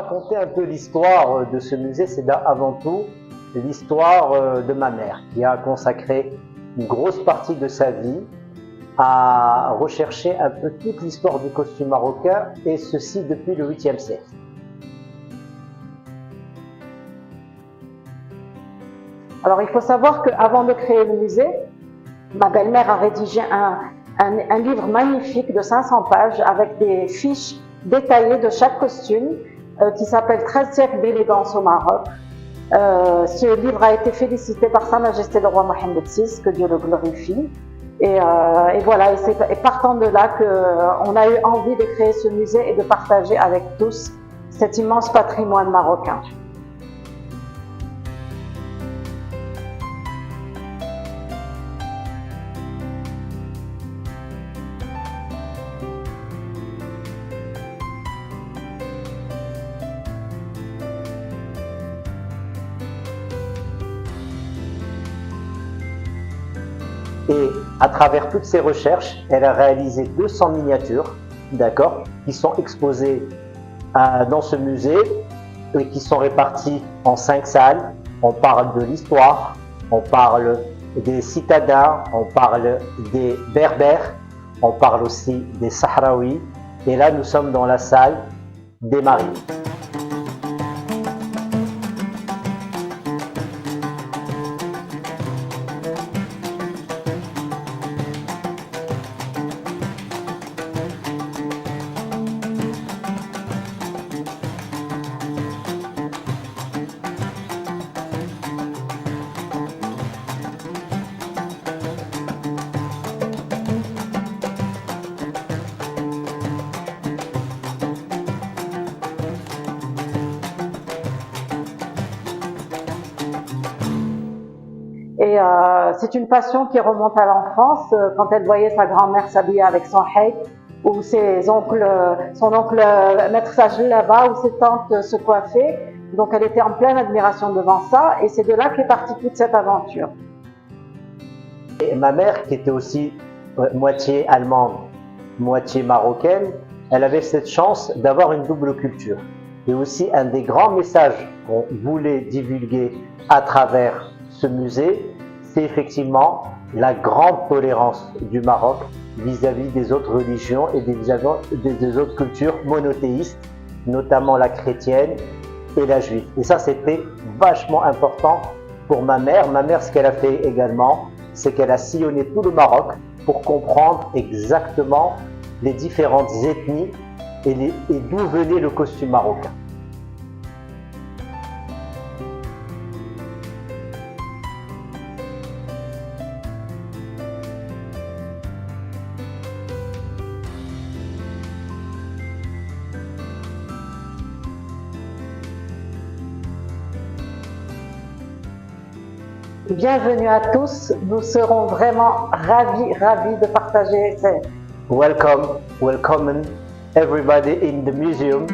raconter un peu l'histoire de ce musée, c'est avant tout l'histoire de ma mère, qui a consacré une grosse partie de sa vie à rechercher un peu toute l'histoire du costume marocain, et ceci depuis le 8e siècle. Alors il faut savoir qu'avant de créer le musée, ma belle-mère a rédigé un livre magnifique de 500 pages avec des fiches détaillées de chaque costume qui s'appelle 13 siècles d'élégance au Maroc. Ce livre a été félicité par Sa Majesté le roi Mohammed VI, que Dieu le glorifie. Et voilà, et c'est partant de là qu'on a eu envie de créer ce musée et de partager avec tous cet immense patrimoine marocain. Et à travers toutes ces recherches, elle a réalisé 200 miniatures, d'accord, qui sont exposées dans ce musée et qui sont réparties en 5 salles. On parle de l'histoire, on parle des citadins, on parle des berbères, on parle aussi des sahraouis. Et là, nous sommes dans la salle des marines. Et c'est une passion qui remonte à l'enfance, quand elle voyait sa grand-mère s'habiller avec son haïk, ou son oncle mettre sa là-bas, ou ses tantes se coiffer. Donc elle était en pleine admiration devant ça, et c'est de là qu'est partie toute cette aventure. Et ma mère, qui était aussi moitié allemande, moitié marocaine, elle avait cette chance d'avoir une double culture. Et aussi un des grands messages qu'on voulait divulguer à travers ce musée, c'est effectivement la grande tolérance du Maroc vis-à-vis des autres religions et des autres cultures monothéistes, notamment la chrétienne et la juive. Et ça, c'était vachement important pour ma mère. Ma mère, ce qu'elle a fait également, c'est qu'elle a sillonné tout le Maroc pour comprendre exactement les différentes ethnies et d'où venait le costume marocain. Bienvenue à tous, nous serons vraiment ravis de partager. Welcome everybody in the museum.